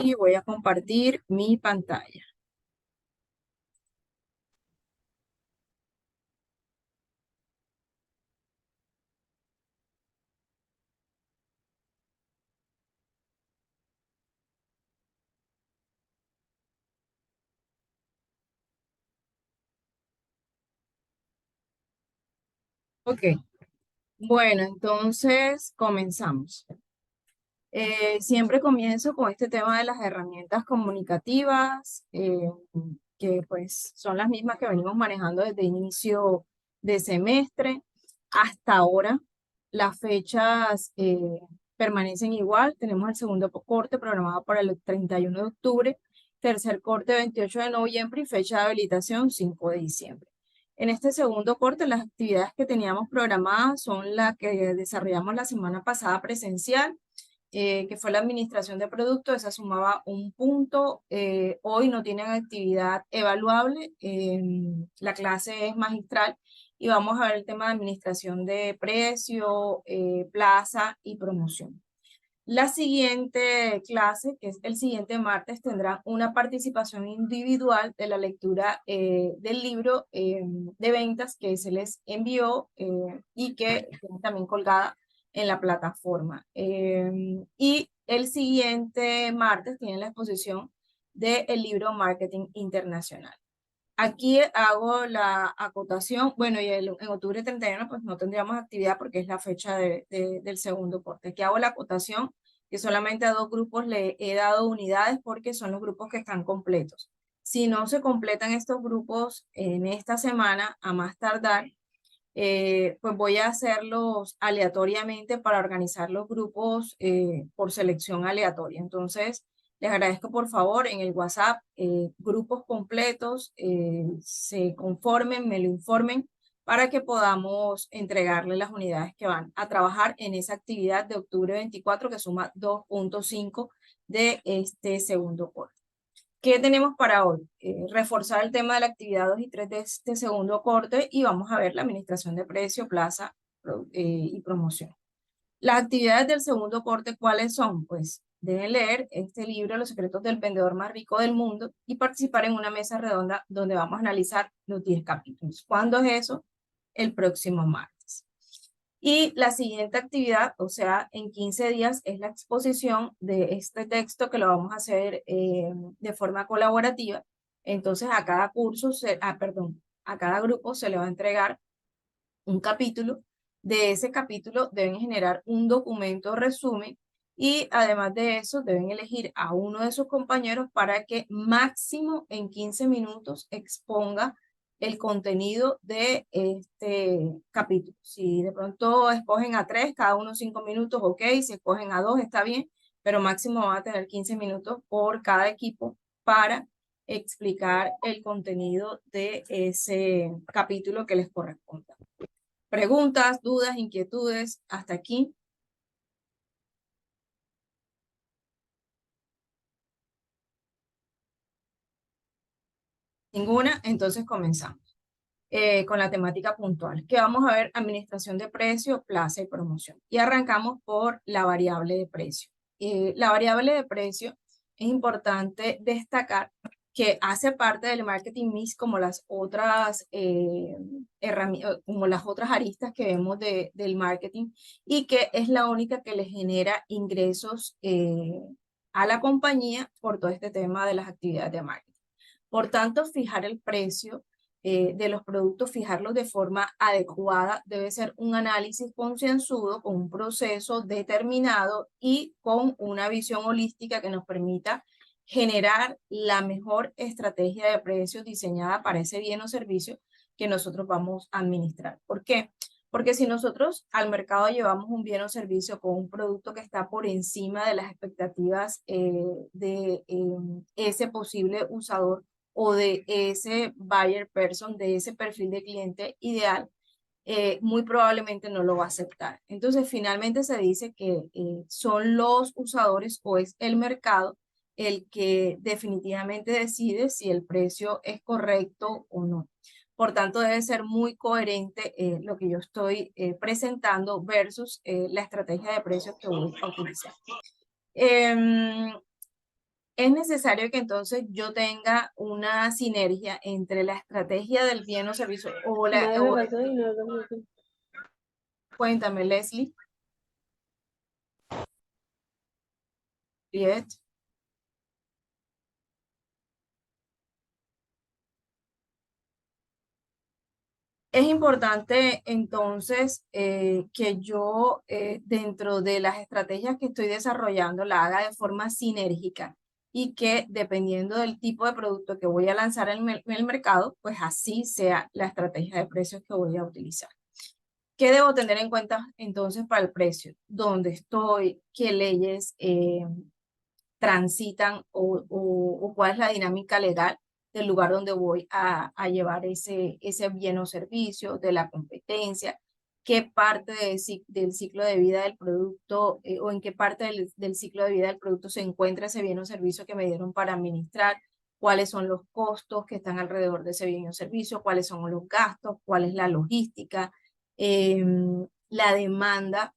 Y voy a compartir mi pantalla. Ok, bueno, entonces comenzamos. Siempre comienzo con este tema de las herramientas comunicativas, que pues son las mismas que venimos manejando desde inicio de semestre hasta ahora. Las fechas permanecen igual. Tenemos el segundo corte programado para el 31 de octubre, tercer corte 28 de noviembre y fecha de habilitación 5 de diciembre. En este segundo corte, las actividades que teníamos programadas son las que desarrollamos la semana pasada presencial, que fue la administración de productos. Esa sumaba un punto. Hoy no tienen actividad evaluable. La clase es magistral y vamos a ver el tema de administración de precio, plaza y promoción. La siguiente clase, que es el siguiente martes, tendrá una participación individual de la lectura del libro de ventas que se les envió y que tiene también colgada en la plataforma. Y el siguiente martes tienen la exposición del libro Marketing Internacional. Aquí hago la acotación, bueno, en octubre 31 pues no tendríamos actividad porque es la fecha del segundo corte. Aquí hago la acotación que solamente a dos grupos le he dado unidades porque son los grupos que están completos. Si no se completan estos grupos en esta semana, a más tardar, pues voy a hacerlos aleatoriamente para organizar los grupos por selección aleatoria. Entonces, les agradezco por favor en el WhatsApp, grupos completos, se conformen, me lo informen para que podamos entregarle las unidades que van a trabajar en esa actividad de octubre 24 que suma 2.5 de este segundo corte. ¿Qué tenemos para hoy? Reforzar el tema de la actividad 2 y 3 de este segundo corte y vamos a ver la administración de precio, plaza y promoción. Las actividades del segundo corte, ¿cuáles son? Pues deben leer este libro, Los secretos del vendedor más rico del mundo, y participar en una mesa redonda donde vamos a analizar los 10 capítulos. ¿Cuándo es eso? El próximo martes. Y la siguiente actividad, o sea, en 15 días, es la exposición de este texto que lo vamos a hacer de forma colaborativa. Entonces, a cada curso, perdón, a cada grupo se le va a entregar un capítulo. De ese capítulo deben generar un documento resumen y además de eso deben elegir a uno de sus compañeros para que máximo en 15 minutos exponga el contenido de este capítulo. Si de pronto escogen a tres, cada uno 5 minutos, ok. Si escogen a dos, está bien, pero máximo van a tener 15 minutos por cada equipo para explicar el contenido de ese capítulo que les corresponda. Preguntas, dudas, inquietudes, hasta aquí. Ninguna, entonces comenzamos con la temática puntual, que vamos a ver administración de precio, plaza y promoción. Y arrancamos por la variable de precio. La variable de precio es importante destacar que hace parte del marketing mix como las otras como las otras aristas que vemos del marketing y que es la única que le genera ingresos a la compañía por todo este tema de las actividades de marketing. Por tanto, fijar el precio de los productos, fijarlos de forma adecuada, debe ser un análisis concienzudo con un proceso determinado y con una visión holística que nos permita generar la mejor estrategia de precios diseñada para ese bien o servicio que nosotros vamos a administrar. ¿Por qué? Porque si nosotros al mercado llevamos un bien o servicio con un producto que está por encima de las expectativas de ese posible usador o de ese buyer person, de ese perfil de cliente ideal, muy probablemente no lo va a aceptar. Entonces, finalmente se dice que son los usadores o es el mercado el que definitivamente decide si el precio es correcto o no. Por tanto, debe ser muy coherente lo que yo estoy presentando versus la estrategia de precios que voy a utilizar. es necesario que entonces yo tenga una sinergia entre la estrategia del bien o servicio cuéntame, Leslie. Riet. Es importante entonces que yo dentro de las estrategias que estoy desarrollando la haga de forma sinérgica y que dependiendo del tipo de producto que voy a lanzar en el mercado, pues así sea la estrategia de precios que voy a utilizar. ¿Qué debo tener en cuenta entonces para el precio? ¿Dónde estoy? ¿Qué leyes transitan o cuál es la dinámica legal del lugar donde voy a llevar ese bien o servicio, de la competencia, qué parte del ciclo de vida del producto o en qué parte del ciclo de vida del producto se encuentra ese bien o servicio que me dieron para administrar, cuáles son los costos que están alrededor de ese bien o servicio, cuáles son los gastos, cuál es la logística, la demanda,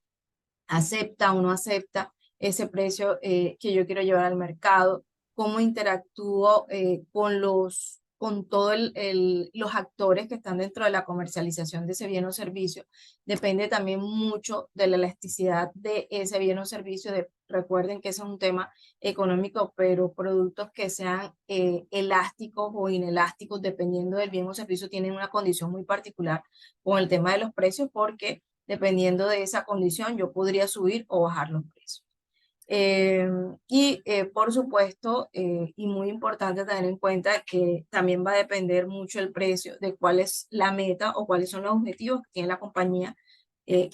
acepta o no acepta ese precio que yo quiero llevar al mercado, cómo interactúo con todos los actores que están dentro de la comercialización de ese bien o servicio. Depende también mucho de la elasticidad de ese bien o servicio. Recuerden que ese es un tema económico, pero productos que sean elásticos o inelásticos, dependiendo del bien o servicio, tienen una condición muy particular con el tema de los precios, porque dependiendo de esa condición, yo podría subir o bajar los precios. Por supuesto, y muy importante tener en cuenta que también va a depender mucho el precio de cuál es la meta o cuáles son los objetivos que tiene la compañía que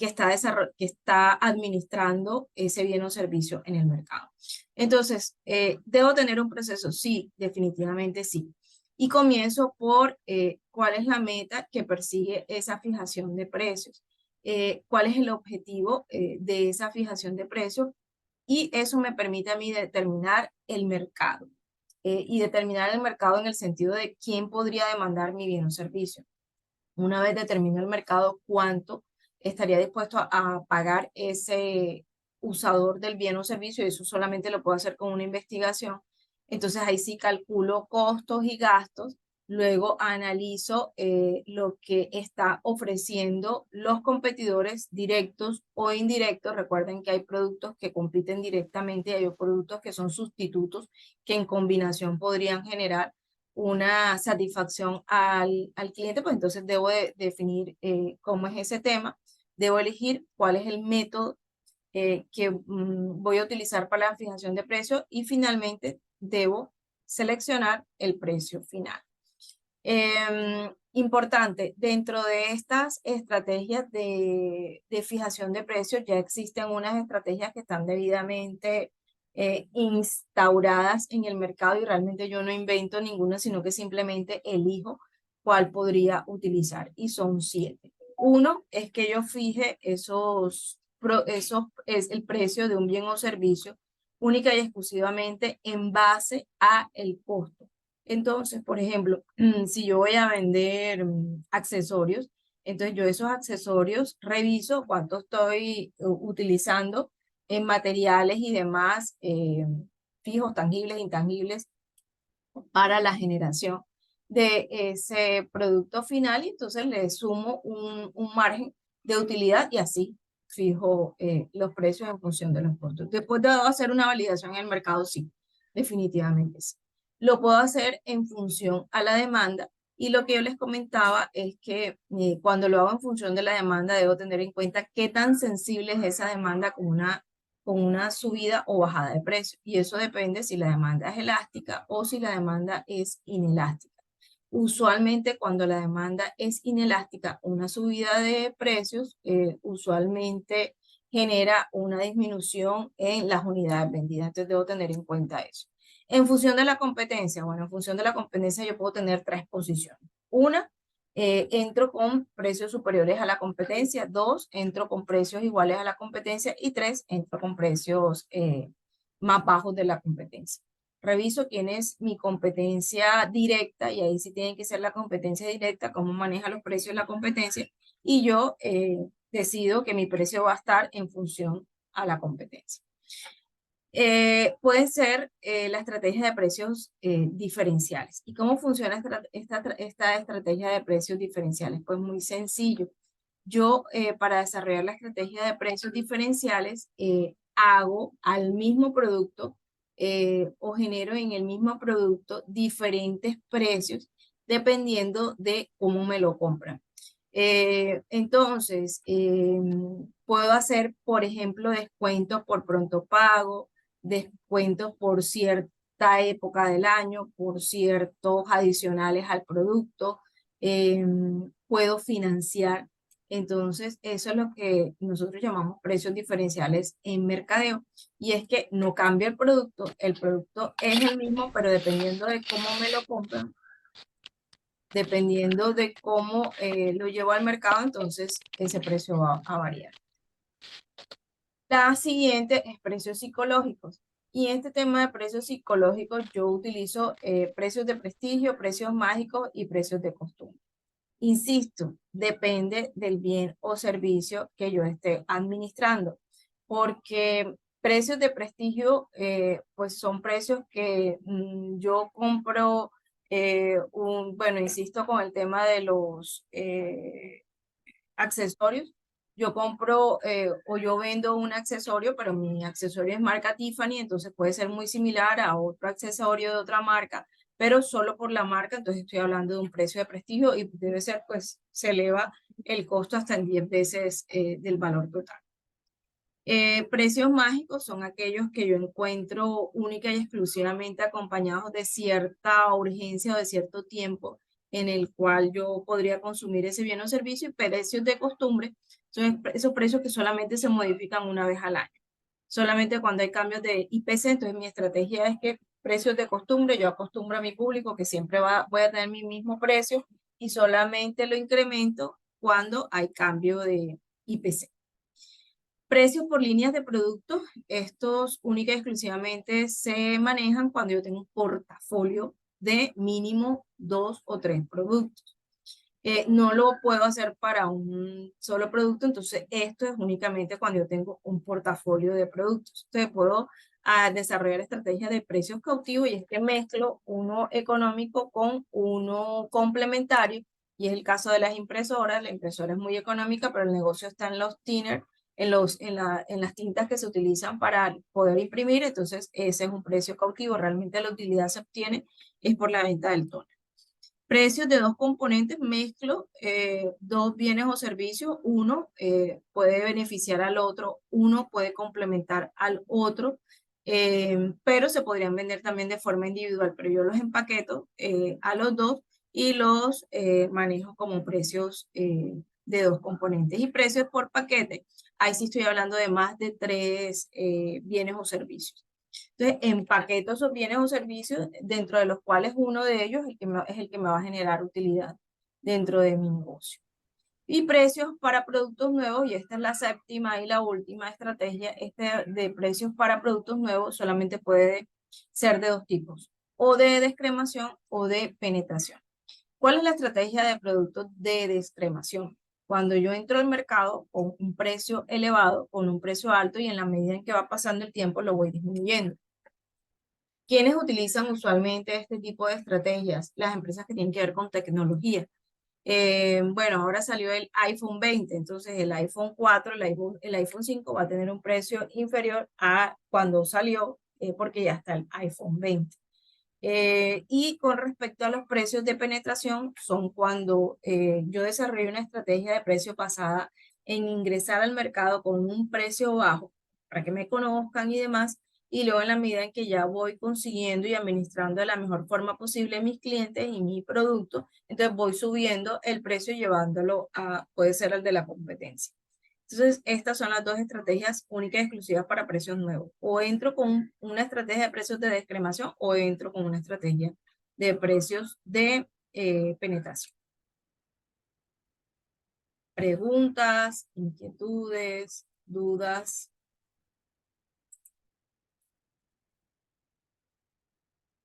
está administrando ese bien o servicio en el mercado. Entonces, ¿debo tener un proceso? Sí, definitivamente sí. Y comienzo por cuál es la meta que persigue esa fijación de precios, cuál es el objetivo de esa fijación de precios, y eso me permite a mí determinar el mercado y determinar el mercado en el sentido de quién podría demandar mi bien o servicio. Una vez determino el mercado, cuánto estaría dispuesto a pagar ese usador del bien o servicio, y eso solamente lo puedo hacer con una investigación. Entonces ahí sí calculo costos y gastos, luego analizo lo que está ofreciendo los competidores directos o indirectos. Recuerden que hay productos que compiten directamente y hay productos que son sustitutos que en combinación podrían generar una satisfacción al cliente. Pues entonces debo definir cómo es ese tema, debo elegir cuál es el método que voy a utilizar para la fijación de precios y finalmente debo seleccionar el precio final. Importante, dentro de estas estrategias de fijación de precios ya existen unas estrategias que están debidamente instauradas en el mercado, y realmente yo no invento ninguna, sino que simplemente elijo cuál podría utilizar, y son 7. Uno es que yo fije es el precio de un bien o servicio única y exclusivamente en base a el costo. Entonces, por ejemplo, si yo voy a vender accesorios, entonces yo esos accesorios reviso cuánto estoy utilizando en materiales y demás fijos, tangibles, intangibles, para la generación de ese producto final, y entonces le sumo un margen de utilidad y así fijo los precios en función de los costos. Después de hacer una validación en el mercado, sí, definitivamente sí. Lo puedo hacer en función a la demanda, y lo que yo les comentaba es que cuando lo hago en función de la demanda debo tener en cuenta qué tan sensible es esa demanda con una subida o bajada de precio. Y eso depende si la demanda es elástica o si la demanda es inelástica. Usualmente cuando la demanda es inelástica, una subida de precios usualmente genera una disminución en las unidades vendidas. Entonces debo tener en cuenta eso. En función de la competencia, bueno, en función de la competencia yo puedo tener 3 posiciones. Una, entro con precios superiores a la competencia. 2, entro con precios iguales a la competencia. Y 3, entro con precios más bajos de la competencia. Reviso quién es mi competencia directa, y ahí sí tiene que ser la competencia directa, cómo maneja los precios la competencia, y yo decido que mi precio va a estar en función a la competencia. Puede ser la estrategia de precios diferenciales. ¿Y cómo funciona esta estrategia de precios diferenciales? Pues muy sencillo. Yo, para desarrollar la estrategia de precios diferenciales, hago al mismo producto o genero en el mismo producto diferentes precios dependiendo de cómo me lo compran. Entonces, puedo hacer, por ejemplo, descuentos por pronto pago, descuentos por cierta época del año, por ciertos adicionales al producto. Puedo financiar. Entonces, eso es lo que nosotros llamamos precios diferenciales en mercadeo. Y es que no cambia el producto es el mismo, pero dependiendo de cómo me lo compran, dependiendo de cómo lo llevo al mercado, entonces ese precio va a variar. La siguiente es precios psicológicos. Y en este tema de precios psicológicos yo utilizo precios de prestigio, precios mágicos y precios de costumbre. Insisto, depende del bien o servicio que yo esté administrando, porque precios de prestigio, pues son precios que yo compro, bueno, insisto con el tema de los accesorios. Yo compro o yo vendo un accesorio, pero mi accesorio es marca Tiffany, entonces puede ser muy similar a otro accesorio de otra marca, pero solo por la marca, entonces estoy hablando de un precio de prestigio y debe ser, pues, se eleva el costo hasta en 10 veces del valor total. Precios mágicos son aquellos que yo encuentro única y exclusivamente acompañados de cierta urgencia o de cierto tiempo en el cual yo podría consumir ese bien o servicio, y precios de costumbre son esos precios que solamente se modifican una vez al año. Solamente cuando hay cambios de IPC, entonces mi estrategia es que precios de costumbre, yo acostumbro a mi público que siempre voy a tener mi mismo precio y solamente lo incremento cuando hay cambio de IPC. Precios por líneas de productos, estos única y exclusivamente se manejan cuando yo tengo un portafolio de mínimo 2 o 3 productos. No lo puedo hacer para un solo producto, entonces esto es únicamente cuando yo tengo un portafolio de productos. Entonces puedo desarrollar estrategias de precios cautivos, y es que mezclo uno económico con uno complementario, y es el caso de las impresoras. La impresora es muy económica, pero el negocio está en los tinners, en las tintas que se utilizan para poder imprimir, entonces ese es un precio cautivo. Realmente la utilidad se obtiene es por la venta del toner. Precios de 2 componentes, mezclo dos bienes o servicios, uno puede beneficiar al otro, uno puede complementar al otro, pero se podrían vender también de forma individual, pero yo los empaqueto a los dos y los manejo como precios de 2 componentes. Y precios por paquete, ahí sí estoy hablando de más de 3 bienes o servicios. Entonces, empaqueto esos bienes o servicios, dentro de los cuales uno de ellos es el que me va a generar utilidad dentro de mi negocio. Y precios para productos nuevos, y esta es la séptima y la última estrategia. Este de precios para productos nuevos solamente puede ser de 2 tipos, o de descremación o de penetración. ¿Cuál es la estrategia de productos de descremación? Cuando yo entro al mercado con un precio elevado, con un precio alto, y en la medida en que va pasando el tiempo lo voy disminuyendo. ¿Quiénes utilizan usualmente este tipo de estrategias? Las empresas que tienen que ver con tecnología. Bueno, ahora salió el iPhone 20, entonces el iPhone 4, el iPhone 5 va a tener un precio inferior a cuando salió, porque ya está el iPhone 20. Y con respecto a los precios de penetración, son cuando yo desarrollo una estrategia de precio basada en ingresar al mercado con un precio bajo para que me conozcan y demás, y luego en la medida en que ya voy consiguiendo y administrando de la mejor forma posible mis clientes y mi producto, entonces voy subiendo el precio llevándolo a, puede ser el de la competencia. Entonces, estas son las dos estrategias únicas y exclusivas para precios nuevos. O entro con una estrategia de precios de descremación o entro con una estrategia de precios de penetración. Preguntas, inquietudes, dudas.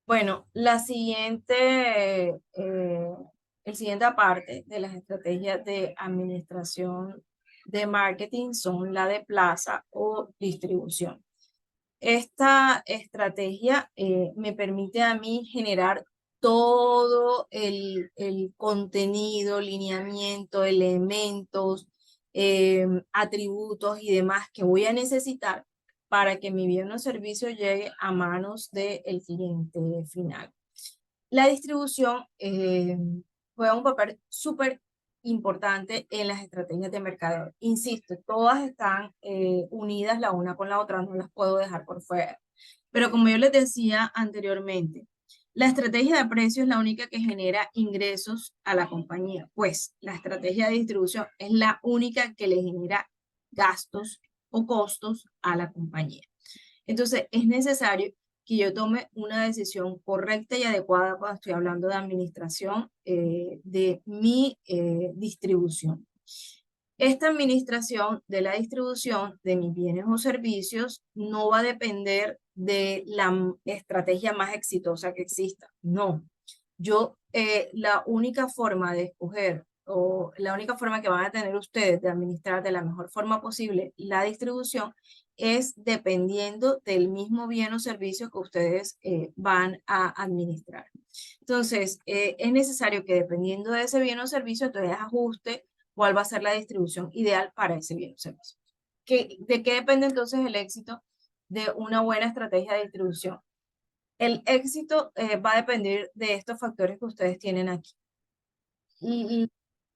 Bueno, el siguiente parte de las estrategias de administración de marketing son la de plaza o distribución. Esta estrategia me permite a mí generar todo el contenido, lineamiento, elementos, atributos y demás que voy a necesitar para que mi bien o servicio llegue a manos del cliente final. La distribución juega un papel súper importante en las estrategias de mercadeo. Insisto, todas están unidas la una con la otra, no las puedo dejar por fuera. Pero como yo les decía anteriormente, la estrategia de precio es la única que genera ingresos a la compañía, pues la estrategia de distribución es la única que le genera gastos o costos a la compañía. Entonces, es necesario que yo tome una decisión correcta y adecuada cuando estoy hablando de administración de mi distribución. Esta administración de la distribución de mis bienes o servicios no va a depender de la estrategia más exitosa que exista. No. La única forma de escoger o la única forma que van a tener ustedes de administrar de la mejor forma posible la distribución es dependiendo del mismo bien o servicio que ustedes van a administrar. Entonces, es necesario que dependiendo de ese bien o servicio, entonces ajuste cuál va a ser la distribución ideal para ese bien o servicio. ¿De qué depende entonces el éxito de una buena estrategia de distribución? El éxito va a depender de estos factores que ustedes tienen aquí. Y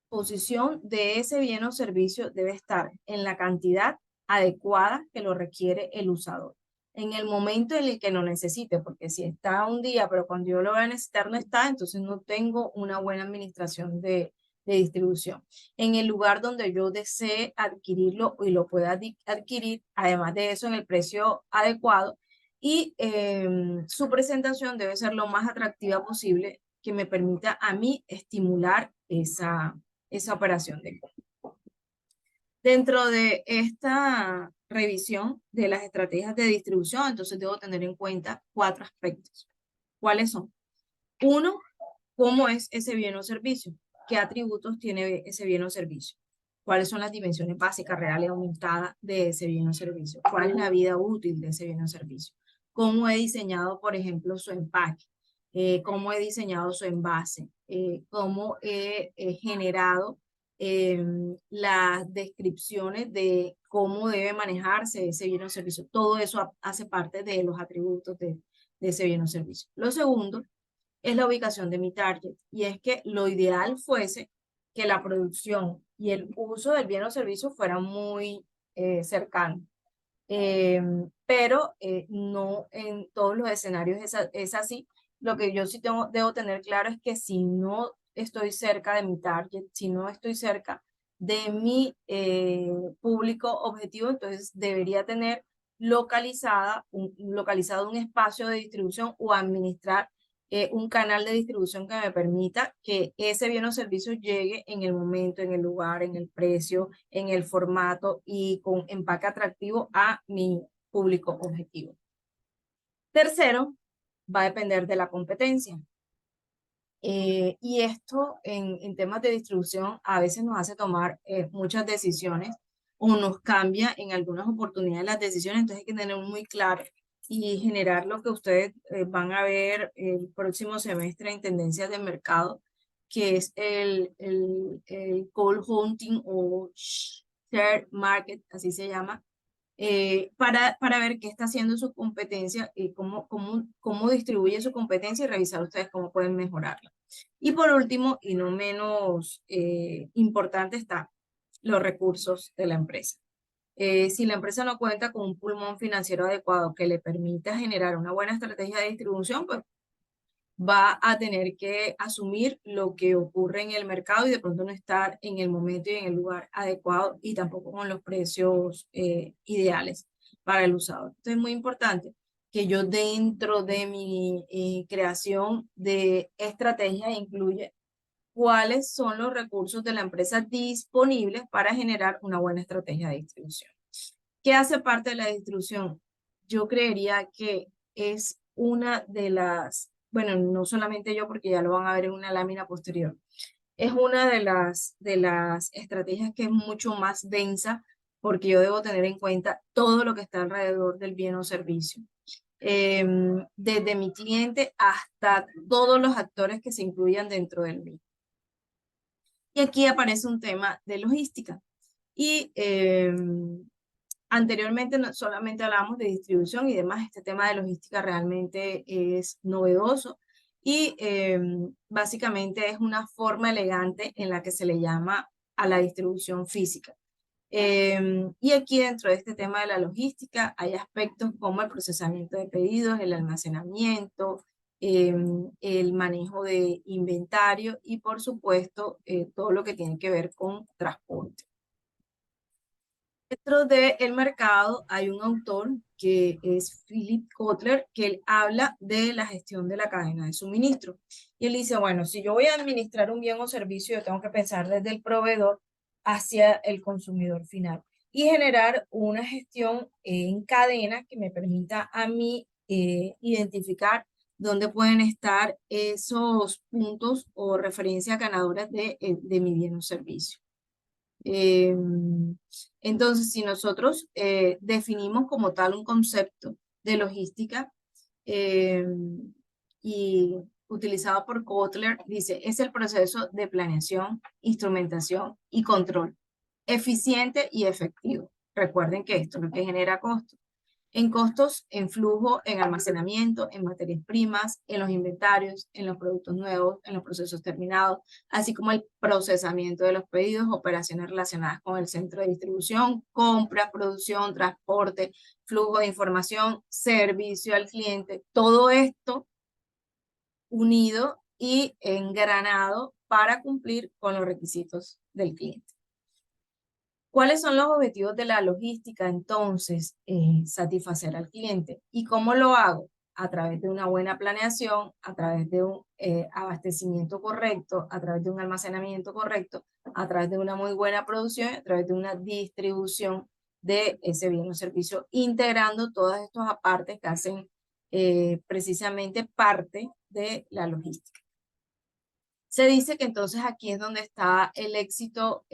posición de ese bien o servicio debe estar en la cantidad adecuada que lo requiere el usador. En el momento en el que lo necesite, porque si está un día, pero cuando yo lo voy a necesitar no está, entonces no tengo una buena administración de distribución. En el lugar donde yo desee adquirirlo y lo pueda adquirir, además de eso, en el precio adecuado, y su presentación debe ser lo más atractiva posible que me permita a mí estimular esa operación de compra. Dentro de esta revisión de las estrategias de distribución, entonces debo tener en cuenta 4 aspectos. ¿Cuáles son? Uno, ¿cómo es ese bien o servicio? ¿Qué atributos tiene ese bien o servicio? ¿Cuáles son las dimensiones básicas, reales, aumentadas de ese bien o servicio? ¿Cuál es la vida útil de ese bien o servicio? ¿Cómo he diseñado, por ejemplo, su empaque? ¿Cómo he diseñado su envase? ¿Cómo he generado las descripciones de cómo debe manejarse ese bien o servicio? Todo eso hace parte de los atributos de ese bien o servicio. Lo segundo es la ubicación de mi target. Y es que lo ideal fuese que la producción y el uso del bien o servicio fueran muy cercanos. Pero no en todos los escenarios es así. Lo que yo sí debo tener claro es que si no estoy cerca de mi target, si no estoy cerca de mi público objetivo, entonces debería tener localizado un espacio de distribución o administrar un canal de distribución que me permita que ese bien o servicio llegue en el momento, en el lugar, en el precio, en el formato y con empaque atractivo a mi público objetivo. Tercero, va a depender de la competencia. Y esto en temas de distribución a veces nos hace tomar muchas decisiones o nos cambia en algunas oportunidades las decisiones, entonces hay que tener muy claro y generar lo que ustedes van a ver el próximo semestre en tendencias de mercado, que es el cold hunting o share market, así se llama, para ver qué está haciendo su competencia y cómo distribuye su competencia y revisar ustedes cómo pueden mejorarla. Y por último, y no menos importante, está los recursos de la empresa. Si la empresa no cuenta con un pulmón financiero adecuado que le permita generar una buena estrategia de distribución, pues va a tener que asumir lo que ocurre en el mercado y de pronto no estar en el momento y en el lugar adecuado y tampoco con los precios ideales para el usador. Entonces es muy importante que yo dentro de mi creación de estrategia incluya cuáles son los recursos de la empresa disponibles para generar una buena estrategia de distribución. ¿Qué hace parte de la distribución? Yo creería que es una de las, bueno, no solamente yo, porque ya lo van a ver en una lámina posterior, es una de las estrategias que es mucho más densa porque yo debo tener en cuenta todo lo que está alrededor del bien o servicio. Desde mi cliente hasta todos los actores que se incluyan dentro del mismo. Y aquí aparece un tema de logística. Y anteriormente no, solamente hablábamos de distribución y demás. Este tema de logística realmente es novedoso y básicamente es una forma elegante en la que se le llama a la distribución física. Y aquí dentro de este tema de la logística hay aspectos como el procesamiento de pedidos, el almacenamiento, el manejo de inventario y por supuesto todo lo que tiene que ver con transporte. Dentro del mercado hay un autor que es Philip Kotler, que él habla de la gestión de la cadena de suministro. Y él dice, bueno, si yo voy a administrar un bien o servicio, yo tengo que pensar desde el proveedor hacia el consumidor final y generar una gestión en cadena que me permita a mí identificar dónde pueden estar esos puntos o referencias ganadoras de mi bien o servicio. Eh, entonces, si nosotros definimos como tal un concepto de logística eh, y utilizado por Kotler, dice, es el proceso de planeación, instrumentación y control eficiente y efectivo. Recuerden que esto es lo que genera costos en costos, en flujo, en almacenamiento, en materias primas, en los inventarios, en los productos nuevos, en los procesos terminados, así como el procesamiento de los pedidos, operaciones relacionadas con el centro de distribución, compra, producción, transporte, flujo de información, servicio al cliente, todo esto unido y engranado para cumplir con los requisitos del cliente. ¿Cuáles son los objetivos de la logística entonces? Satisfacer al cliente. ¿Y cómo lo hago? A través de una buena planeación, a través de un abastecimiento correcto, a través de un almacenamiento correcto, a través de una muy buena producción, a través de una distribución de ese bien o servicio, integrando todas estas partes que hacen precisamente parte de la logística. Se dice que entonces aquí es donde está el éxito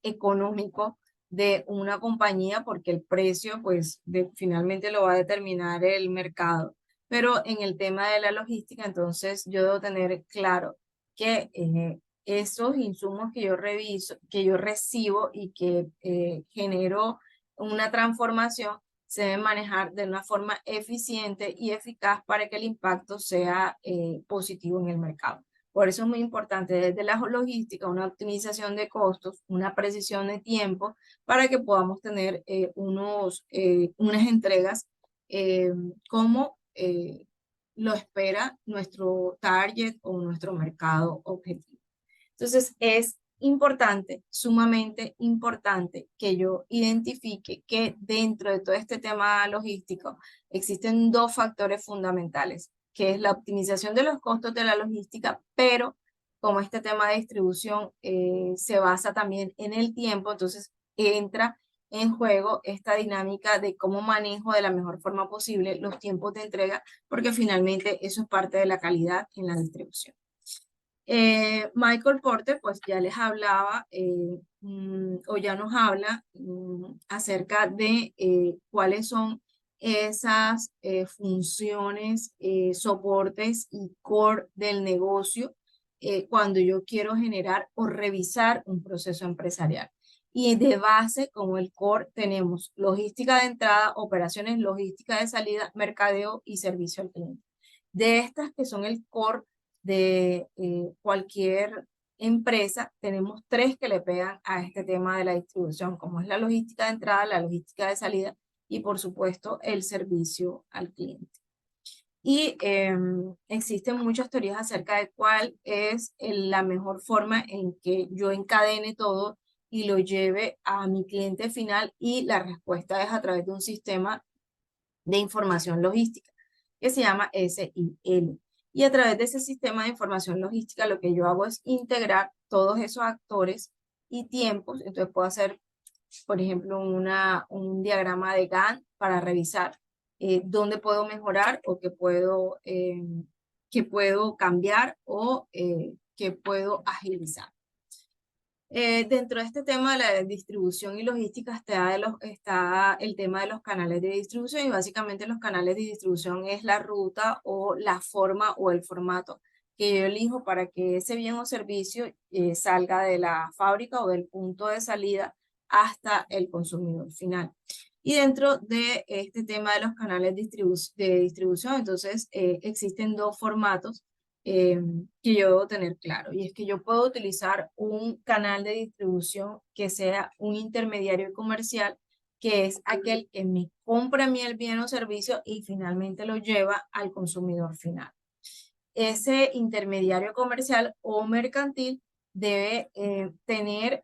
económico de una compañía porque el precio pues finalmente lo va a determinar el mercado. Pero en el tema de la logística, entonces yo debo tener claro que esos insumos que yo reviso, que yo recibo y que genero una transformación, se deben manejar de una forma eficiente y eficaz para que el impacto sea positivo en el mercado. Por eso es muy importante desde la logística una optimización de costos, una precisión de tiempo para que podamos tener unas entregas eh, como lo espera nuestro target o nuestro mercado objetivo. Entonces es importante, sumamente importante que yo identifique que dentro de todo este tema logístico existen dos factores fundamentales, que es la optimización de los costos de la logística, pero como este tema de distribución se basa también en el tiempo, entonces entra en juego esta dinámica de cómo manejo de la mejor forma posible los tiempos de entrega, porque finalmente eso es parte de la calidad en la distribución. Michael Porter, pues ya les hablaba o ya nos habla acerca de cuáles son esas funciones, soportes y core del negocio cuando yo quiero generar o revisar un proceso empresarial. Y de base, como el core, tenemos logística de entrada, operaciones, logística de salida, mercadeo y servicio al cliente. De estas que son el core de cualquier empresa, tenemos tres que le pegan a este tema de la distribución, como es la logística de entrada, la logística de salida y por supuesto el servicio al cliente. Y existen muchas teorías acerca de cuál es la mejor forma en que yo encadene todo y lo lleve a mi cliente final y la respuesta es a través de un sistema de información logística que se llama SIL. Y a través de ese sistema de información logística lo que yo hago es integrar todos esos actores y tiempos. Entonces puedo hacer, por ejemplo, un diagrama de Gantt para revisar dónde puedo mejorar o qué puedo cambiar o qué puedo agilizar. Dentro de este tema de la distribución y logística está el tema de los canales de distribución y básicamente los canales de distribución es la ruta o la forma o el formato que yo elijo para que ese bien o servicio salga de la fábrica o del punto de salida hasta el consumidor final. Y dentro de este tema de los canales de distribución, entonces existen dos formatos eh, que yo debo tener claro. Y es que yo puedo utilizar un canal de distribución que sea un intermediario comercial, que es aquel que me compra a mí el bien o servicio y finalmente lo lleva al consumidor final. Ese intermediario comercial o mercantil debe tener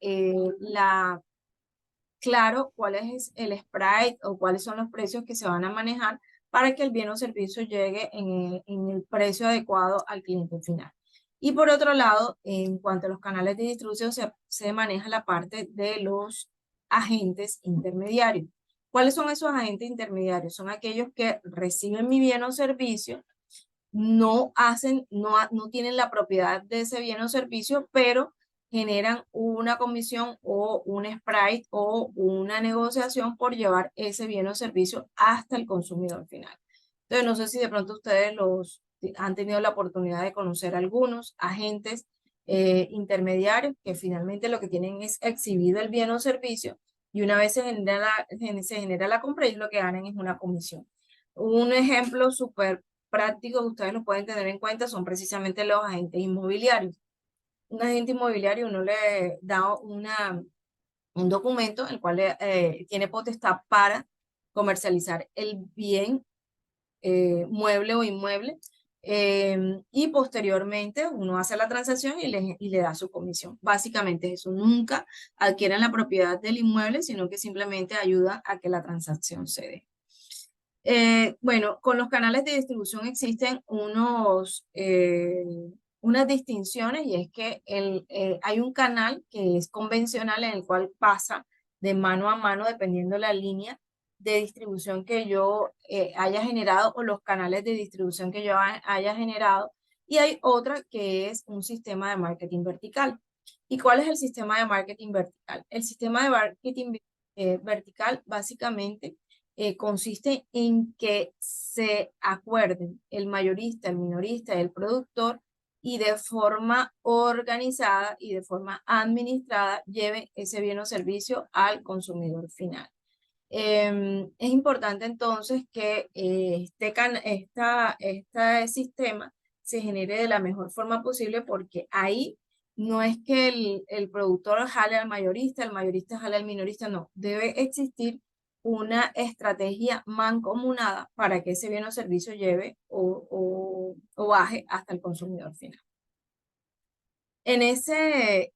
claro cuál es el sprite o cuáles son los precios que se van a manejar para que el bien o servicio llegue en el precio adecuado al cliente final. Y por otro lado, en cuanto a los canales de distribución, se maneja la parte de los agentes intermediarios. ¿Cuáles son esos agentes intermediarios? Son aquellos que reciben mi bien o servicio, no tienen la propiedad de ese bien o servicio, pero generan una comisión o un sprite o una negociación por llevar ese bien o servicio hasta el consumidor final. Entonces, no sé si de pronto ustedes han tenido la oportunidad de conocer algunos agentes intermediarios que finalmente lo que tienen es exhibido el bien o servicio y una vez se genera la compra, ellos lo que ganan es una comisión. Un ejemplo súper prácticos que ustedes lo pueden tener en cuenta son precisamente los agentes inmobiliarios. Un agente inmobiliario uno le da un documento el cual tiene potestad para comercializar el bien mueble o inmueble y posteriormente uno hace la transacción y le da su comisión. Básicamente eso, nunca adquieren la propiedad del inmueble, sino que simplemente ayuda a que la transacción se dé. Bueno, con los canales de distribución existen unas distinciones y es que hay un canal que es convencional en el cual pasa de mano a mano dependiendo la línea de distribución que yo haya generado o los canales de distribución que yo haya generado y hay otra que es un sistema de marketing vertical. ¿Y cuál es el sistema de marketing vertical? El sistema de marketing vertical básicamente consiste en que se acuerden el mayorista, el minorista, el productor y de forma organizada y de forma administrada lleven ese bien o servicio al consumidor final. Es importante entonces que este sistema se genere de la mejor forma posible porque ahí no es que el productor jale al mayorista, el mayorista jale al minorista, no, debe existir una estrategia mancomunada para que ese bien o servicio lleve o baje hasta el consumidor final. En ese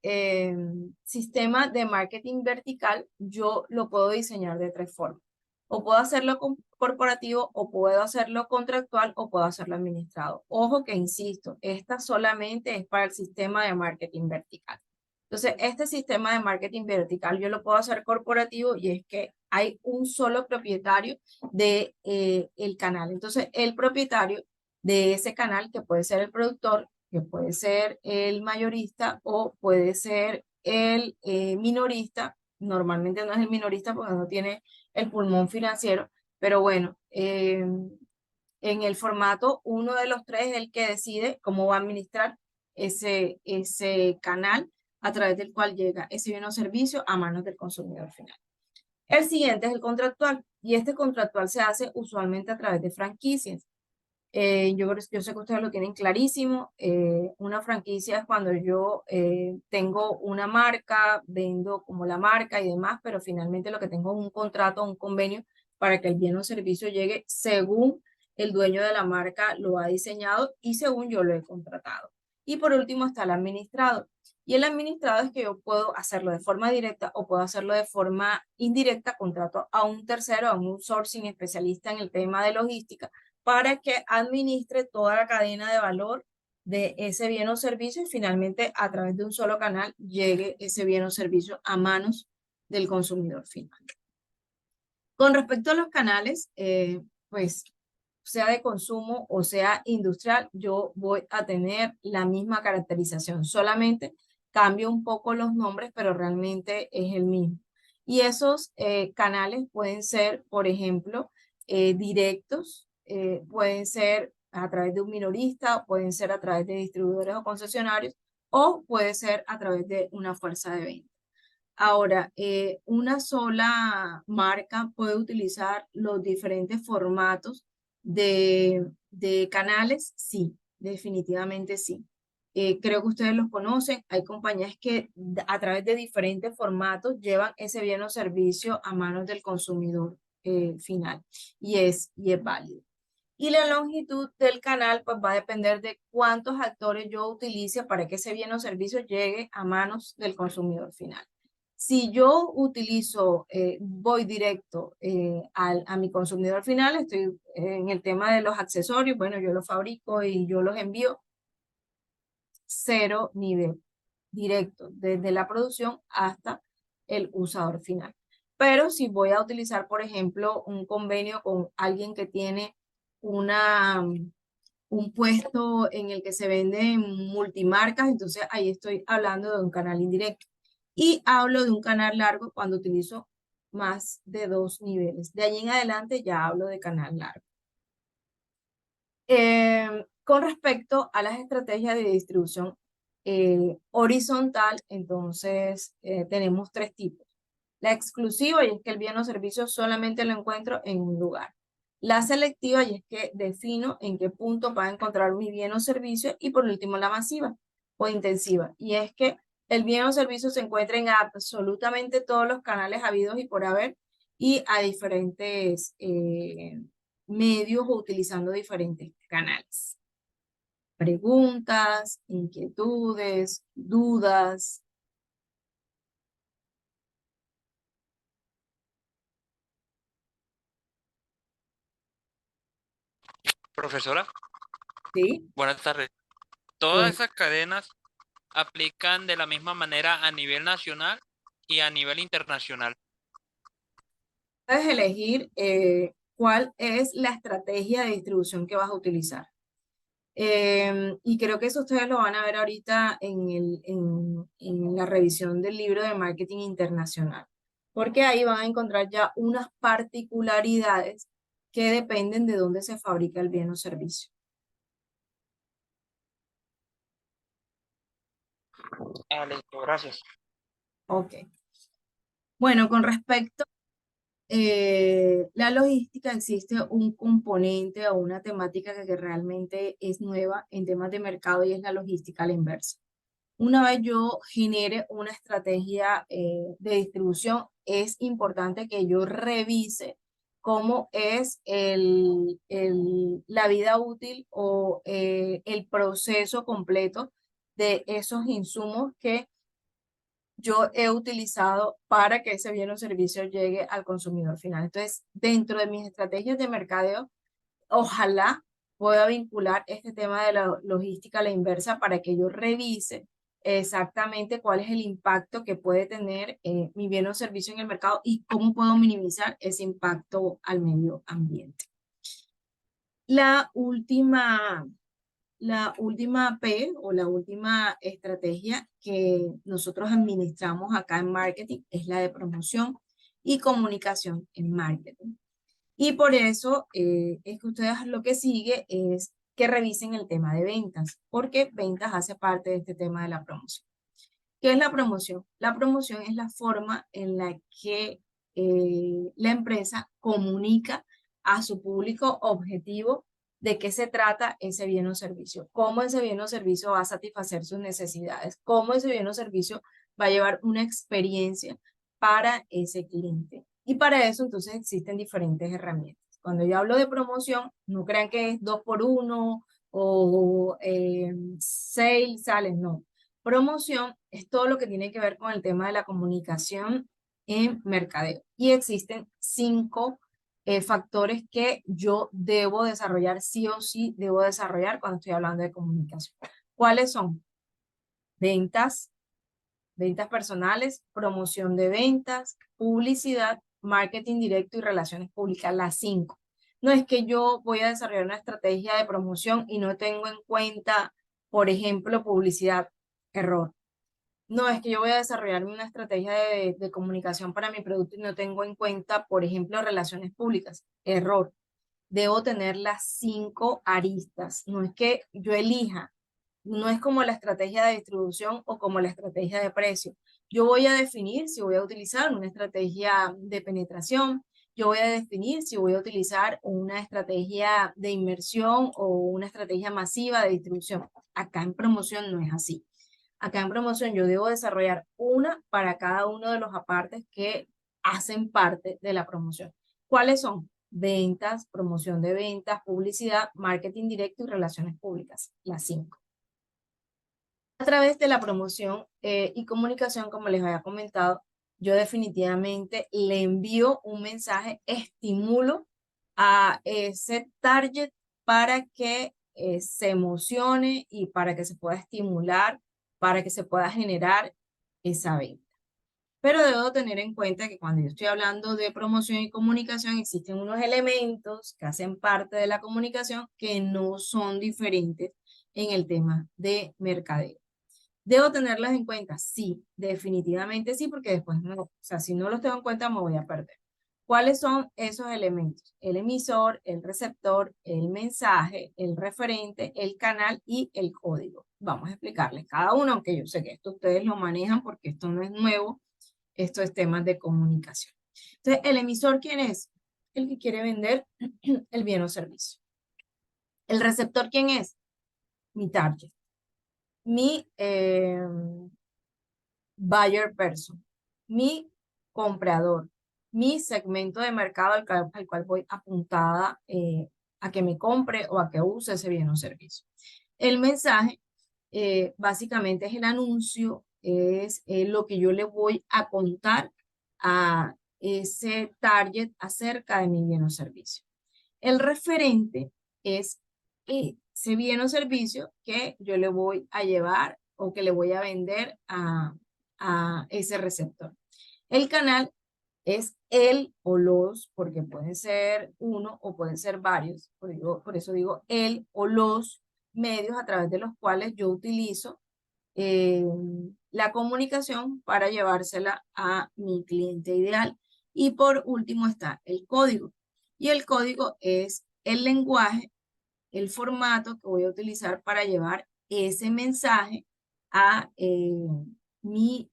sistema de marketing vertical, yo lo puedo diseñar de tres formas. O puedo hacerlo corporativo, o puedo hacerlo contractual, o puedo hacerlo administrado. Ojo que insisto, esta solamente es para el sistema de marketing vertical. Entonces, este sistema de marketing vertical yo lo puedo hacer corporativo y es que hay un solo propietario de el canal. Entonces, el propietario de ese canal, que puede ser el productor, que puede ser el mayorista o puede ser el minorista. Normalmente no es el minorista porque no tiene el pulmón financiero, pero bueno, en el formato uno de los tres es el que decide cómo va a administrar ese canal a través del cual llega ese bien o servicio a manos del consumidor final. El siguiente es el contractual y este contractual se hace usualmente a través de franquicias. Yo sé que ustedes lo tienen clarísimo. Una franquicia es cuando yo tengo una marca, vendo como la marca y demás, pero finalmente lo que tengo es un contrato, un convenio para que el bien o servicio llegue según el dueño de la marca lo ha diseñado y según yo lo he contratado. Y por último está el administrado. Y el administrado es que yo puedo hacerlo de forma directa o puedo hacerlo de forma indirecta, contrato a un tercero, a un sourcing especialista en el tema de logística para que administre toda la cadena de valor de ese bien o servicio y finalmente a través de un solo canal llegue ese bien o servicio a manos del consumidor final. Con respecto a los canales, pues sea de consumo o sea industrial, yo voy a tener la misma caracterización. Solamente Cambio un poco los nombres, pero realmente es el mismo. Y esos canales pueden ser, por ejemplo, directos, pueden ser a través de un minorista, pueden ser a través de distribuidores o concesionarios, o puede ser a través de una fuerza de venta. Ahora, una sola marca puede utilizar los diferentes formatos de canales, sí, definitivamente sí. Creo que ustedes los conocen. Hay compañías que a través de diferentes formatos llevan ese bien o servicio a manos del consumidor final y es válido. Y la longitud del canal pues va a depender de cuántos actores yo utilice para que ese bien o servicio llegue a manos del consumidor final. Si yo utilizo, voy directo a mi consumidor final, estoy en el tema de los accesorios, bueno, yo los fabrico y yo los envío, cero nivel, directo, desde la producción hasta el usador final. Pero si voy a utilizar, por ejemplo, un convenio con alguien que tiene un puesto en el que se venden multimarcas, entonces ahí estoy hablando de un canal indirecto. Y hablo de un canal largo cuando utilizo más de 2 niveles. De allí en adelante ya hablo de canal largo. Con respecto a las estrategias de distribución horizontal, entonces tenemos 3 tipos. La exclusiva, y es que el bien o servicio solamente lo encuentro en un lugar. La selectiva, y es que defino en qué punto va a encontrar mi bien o servicio. Y por último, la masiva o intensiva, y es que el bien o servicio se encuentra en absolutamente todos los canales habidos y por haber y a diferentes medios o utilizando diferentes canales. Preguntas, inquietudes, dudas. Profesora, ¿Sí? buenas tardes. ¿Todas Bueno, esas cadenas aplican de la misma manera a nivel nacional y a nivel internacional? puedes elegir cuál es la estrategia de distribución que vas a utilizar. Y creo que eso ustedes lo van a ver ahorita en la revisión del libro de marketing internacional, porque ahí van a encontrar ya unas particularidades que dependen de dónde se fabrica el bien o servicio. Ah, listo, gracias. Ok. Bueno, con respecto la logística, existe un componente o una temática que realmente es nueva en temas de mercado y es la logística a la inversa. Una vez yo genere una estrategia de distribución, es importante que yo revise cómo es la vida útil o el proceso completo de esos insumos que yo he utilizado para que ese bien o servicio llegue al consumidor final. Entonces, dentro de mis estrategias de mercadeo, ojalá pueda vincular este tema de la logística a la inversa para que yo revise exactamente cuál es el impacto que puede tener mi bien o servicio en el mercado y cómo puedo minimizar ese impacto al medio ambiente. La última la última P o la última estrategia que nosotros administramos acá en marketing es la de promoción y comunicación en marketing. Y por eso es que ustedes lo que sigue es que revisen el tema de ventas, porque ventas hace parte de este tema de la promoción. ¿Qué es la promoción? La promoción es la forma en la que la empresa comunica a su público objetivo de qué se trata ese bien o servicio, cómo ese bien o servicio va a satisfacer sus necesidades, cómo ese bien o servicio va a llevar una experiencia para ese cliente. Y para eso entonces existen diferentes herramientas. Cuando yo hablo de promoción, no crean que es 2 por 1 o sales, sales, no. Promoción es todo lo que tiene que ver con el tema de la comunicación en mercadeo. Y existen 5 factores que yo debo desarrollar, sí o sí debo desarrollar cuando estoy hablando de comunicación. ¿Cuáles son? Ventas, ventas personales, promoción de ventas, publicidad, marketing directo y relaciones públicas, las 5. No es que yo voy a desarrollar una estrategia de promoción y no tengo en cuenta, por ejemplo, publicidad. Error. No, es que yo voy a desarrollar una estrategia de comunicación para mi producto y no tengo en cuenta, por ejemplo, relaciones públicas. Error. Debo tener las 5 aristas. No es que yo elija, no es como la estrategia de distribución o como la estrategia de precio. Yo voy a definir si voy a utilizar una estrategia de penetración, yo voy a definir si voy a utilizar una estrategia de inversión o una estrategia masiva de distribución. Acá en promoción no es así. Acá en promoción yo debo desarrollar una para cada uno de los apartes que hacen parte de la promoción. ¿Cuáles son? Ventas, promoción de ventas, publicidad, marketing directo y relaciones públicas. Las 5. A través de la promoción y comunicación, como les había comentado, yo definitivamente le envío un mensaje, estimulo a ese target para que se emocione y para que se pueda estimular, para que se pueda generar esa venta. Pero debo tener en cuenta que cuando yo estoy hablando de promoción y comunicación, existen unos elementos que hacen parte de la comunicación que no son diferentes en el tema de mercadeo. ¿Debo tenerlas en cuenta? Sí, definitivamente sí, porque después no, o sea, si no los tengo en cuenta me voy a perder. ¿Cuáles son esos elementos? El emisor, el receptor, el mensaje, el referente, el canal y el código. Vamos a explicarles cada uno, aunque yo sé que esto ustedes lo manejan porque esto no es nuevo, esto es temas de comunicación. Entonces, ¿el emisor quién es? El que quiere vender el bien o servicio. ¿El receptor quién es? Mi target. Mi buyer person, mi comprador, mi segmento de mercado al cual voy apuntada a que me compre o a que use ese bien o servicio. El mensaje básicamente es el anuncio, es lo que yo le voy a contar a ese target acerca de mi bien o servicio. El referente es ese bien o servicio que yo le voy a llevar o que le voy a vender a ese receptor. El canal es el o los, porque pueden ser uno o pueden ser varios, por eso digo el o los medios a través de los cuales yo utilizo eh, la comunicación para llevársela a mi cliente ideal. Y por último está el código. Y el código es el lenguaje, el formato que voy a utilizar para llevar ese mensaje a mi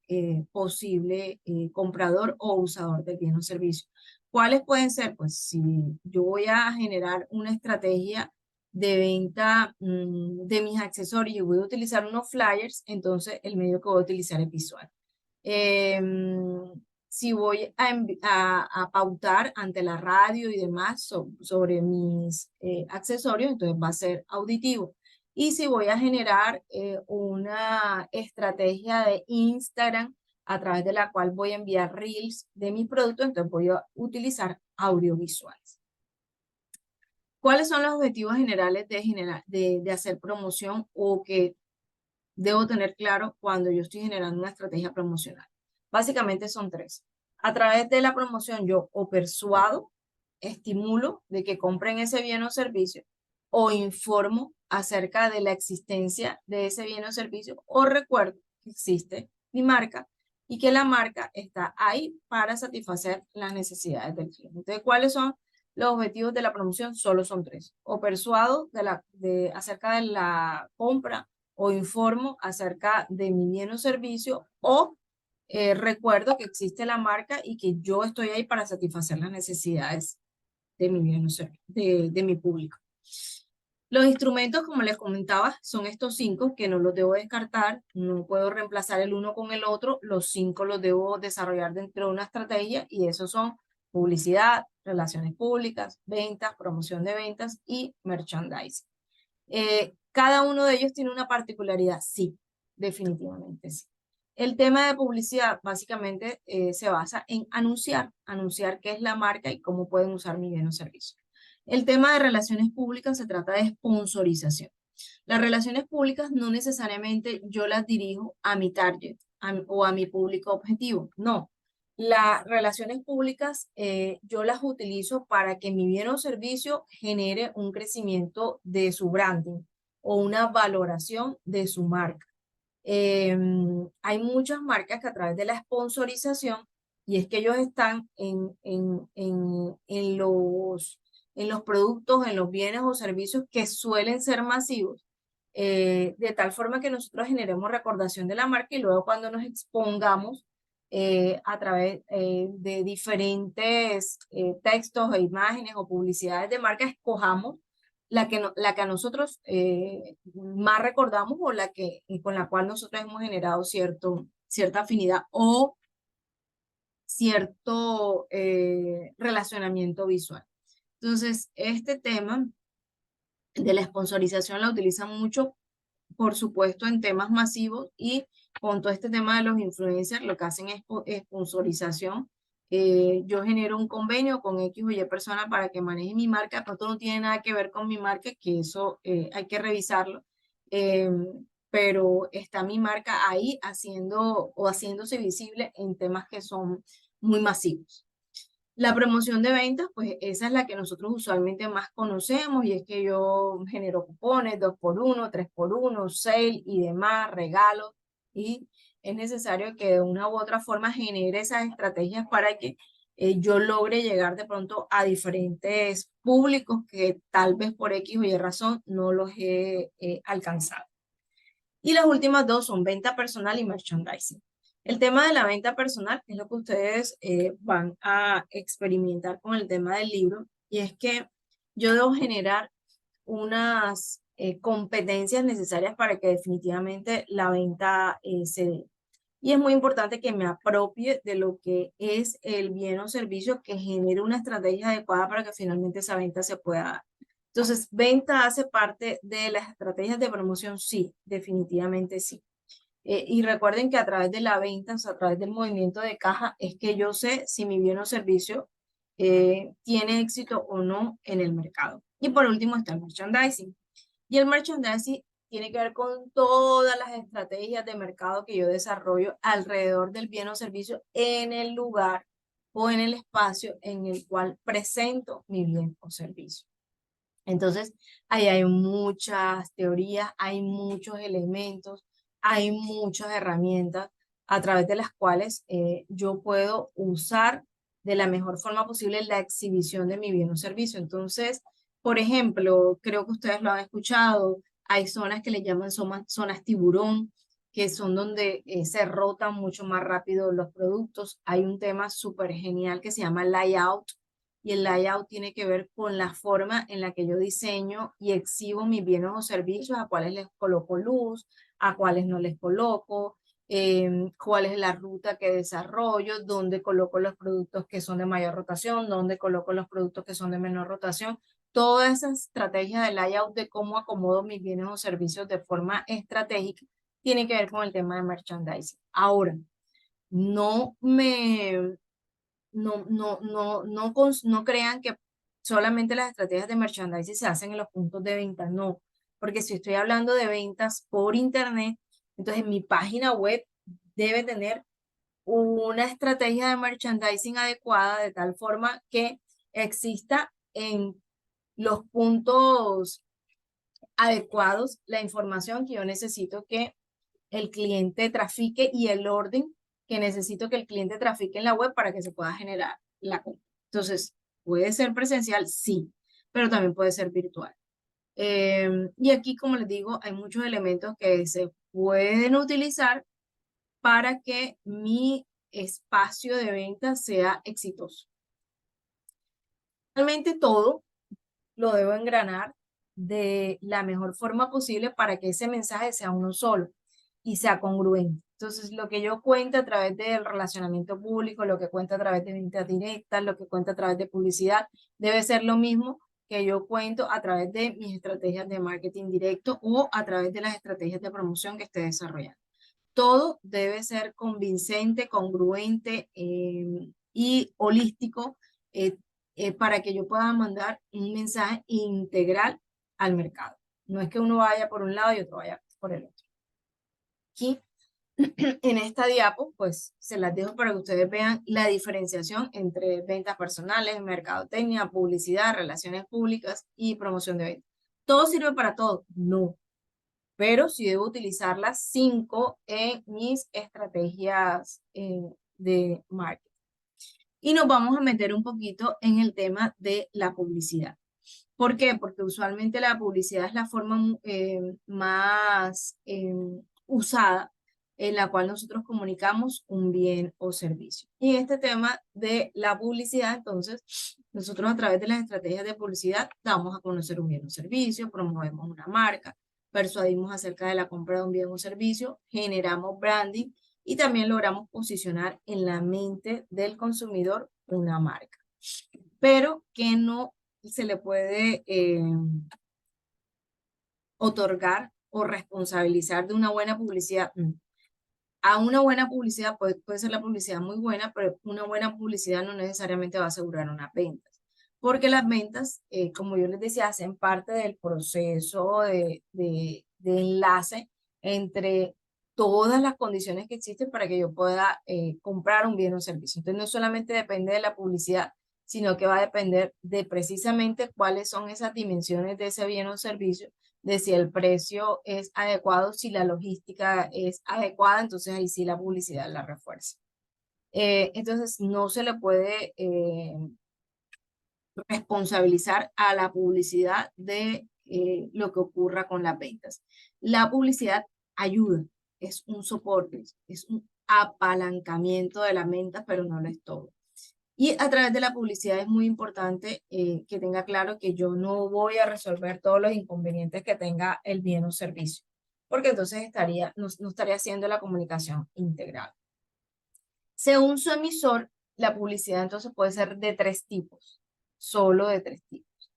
posible comprador o usador del bien o servicio. ¿Cuáles pueden ser? Pues si yo voy a generar una estrategia de venta de mis accesorios y voy a utilizar unos flyers, entonces el medio que voy a utilizar es visual. Si voy a pautar ante la radio y demás sobre mis accesorios, entonces va a ser auditivo. Y si voy a generar una estrategia de Instagram a través de la cual voy a enviar reels de mis productos, entonces voy a utilizar audiovisuales. ¿Cuáles son los objetivos generales de hacer promoción o que debo tener claro cuando yo estoy generando una estrategia promocional? Básicamente son 3. A través de la promoción yo o persuado, estimulo de que compren ese bien o servicio, o informo acerca de la existencia de ese bien o servicio, o recuerdo que existe mi marca y que la marca está ahí para satisfacer las necesidades del cliente. Entonces, ¿cuáles son los objetivos de la promoción? Solo son 3. O persuado acerca de la compra, o informo acerca de mi bien o servicio, o recuerdo que existe la marca y que yo estoy ahí para satisfacer las necesidades de mi bien o servicio, de mi público. Los instrumentos, como les comentaba, son estos 5 que no los debo descartar, no puedo reemplazar el uno con el otro, los 5 los debo desarrollar dentro de una estrategia y esos son publicidad, relaciones públicas, ventas, promoción de ventas y merchandising. ¿Cada uno de ellos tiene una particularidad? Sí, definitivamente sí. El tema de publicidad básicamente se basa en anunciar qué es la marca y cómo pueden usar mi bien o servicio. El tema de relaciones públicas se trata de sponsorización. Las relaciones públicas no necesariamente yo las dirijo a mi target o a mi público objetivo, no. Las relaciones públicas yo las utilizo para que mi bien o servicio genere un crecimiento de su branding o una valoración de su marca. Hay muchas marcas que a través de la sponsorización, y es que ellos están en los productos, en los bienes o servicios que suelen ser masivos, de tal forma que nosotros generemos recordación de la marca y luego cuando nos expongamos a través de diferentes textos e imágenes o publicidades de marca, escojamos la que a nosotros más recordamos o la que con la cual nosotros hemos generado cierta afinidad o cierto relacionamiento visual. Entonces, este tema de la sponsorización la utilizan mucho, por supuesto, en temas masivos y con todo este tema de los influencers, lo que hacen es sponsorización. Yo genero un convenio con X o Y persona para que maneje mi marca, pero esto no tiene nada que ver con mi marca, que eso hay que revisarlo. Eh, pero está mi marca ahí haciendo o haciéndose visible en temas que son muy masivos. La promoción de ventas, pues esa es la que nosotros usualmente más conocemos y es que yo genero cupones, 2x1, 3x1, sale y demás, regalos y es necesario que de una u otra forma genere esas estrategias para que yo logre llegar de pronto a diferentes públicos que tal vez por X o Y razón no los he alcanzado. Y las últimas dos son venta personal y merchandising. El tema de la venta personal es lo que ustedes van a experimentar con el tema del libro y es que yo debo generar unas competencias necesarias para que definitivamente la venta se dé. Y es muy importante que me apropie de lo que es el bien o servicio que genere una estrategia adecuada para que finalmente esa venta se pueda dar. Entonces, ¿venta hace parte de las estrategias de promoción? Sí, definitivamente sí. Y recuerden que a través de la venta, o sea, a través del movimiento de caja, es que yo sé si mi bien o servicio tiene éxito o no en el mercado. Y por último está el merchandising. Y el merchandising tiene que ver con todas las estrategias de mercado que yo desarrollo alrededor del bien o servicio en el lugar o en el espacio en el cual presento mi bien o servicio. Entonces, ahí hay muchas teorías, hay muchos elementos, hay muchas herramientas a través de las cuales yo puedo usar de la mejor forma posible la exhibición de mi bien o servicio. Entonces, por ejemplo, creo que ustedes lo han escuchado, hay zonas que le llaman zonas tiburón, que son donde se rotan mucho más rápido los productos. Hay un tema súper genial que se llama layout y el layout tiene que ver con la forma en la que yo diseño y exhibo mis bienes o servicios, a cuáles les coloco luz, a cuáles no les coloco, cuál es la ruta que desarrollo, dónde coloco los productos que son de mayor rotación, dónde coloco los productos que son de menor rotación. Toda esa estrategia de layout de cómo acomodo mis bienes o servicios de forma estratégica tiene que ver con el tema de merchandising. Ahora, no me no crean que solamente las estrategias de merchandising se hacen en los puntos de venta, no, porque si estoy hablando de ventas por internet, entonces mi página web debe tener una estrategia de merchandising adecuada de tal forma que exista en los puntos adecuados la información que yo necesito que el cliente trafique y el orden que necesito que el cliente trafique en la web para que se pueda generar la compra. Entonces, puede ser presencial, sí, pero también puede ser virtual. Y aquí, como les digo, hay muchos elementos que se pueden utilizar para que mi espacio de venta sea exitoso. Realmente todo lo debo engranar de la mejor forma posible para que ese mensaje sea uno solo y sea congruente. Entonces, lo que yo cuento a través del relacionamiento público, lo que cuento a través de ventas directas, lo que cuento a través de publicidad, debe ser lo mismo que yo cuento a través de mis estrategias de marketing directo o a través de las estrategias de promoción que esté desarrollando. Todo debe ser convincente, congruente y holístico eh, para que yo pueda mandar un mensaje integral al mercado. No es que uno vaya por un lado y otro vaya por el otro. Aquí, en esta diapo, pues se las dejo para que ustedes vean la diferenciación entre ventas personales, mercadotecnia, publicidad, relaciones públicas y promoción de ventas. ¿Todo sirve para todo? No. pero sí debo utilizar las 5 en mis estrategias de marketing. Y nos vamos a meter un poquito en el tema de la publicidad. ¿Por qué? Porque usualmente la publicidad es la forma más usada en la cual nosotros comunicamos un bien o servicio. Y en este tema de la publicidad, entonces, nosotros a través de las estrategias de publicidad damos a conocer un bien o servicio, promovemos una marca, persuadimos acerca de la compra de un bien o servicio, generamos branding y también logramos posicionar en la mente del consumidor una marca. Pero que no se le puede otorgar o responsabilizar de una buena publicidad. A una buena publicidad puede ser la publicidad muy buena, pero una buena publicidad no necesariamente va a asegurar unas ventas. Porque las ventas, como yo les decía, hacen parte del proceso de enlace entre todas las condiciones que existen para que yo pueda comprar un bien o servicio. Entonces, no solamente depende de la publicidad, sino que va a depender de precisamente cuáles son esas dimensiones de ese bien o servicio, de si el precio es adecuado, si la logística es adecuada, entonces ahí sí la publicidad la refuerza. Entonces, no se le puede responsabilizar a la publicidad de lo que ocurra con las ventas. La publicidad ayuda, es un soporte, es un apalancamiento de las ventas, pero no lo es todo. Y a través de la publicidad es muy importante que tenga claro que yo no voy a resolver todos los inconvenientes que tenga el bien o servicio, porque entonces no estaría haciendo la comunicación integral. Según su emisor, la publicidad entonces puede ser de 3 tipos, solo de 3 tipos,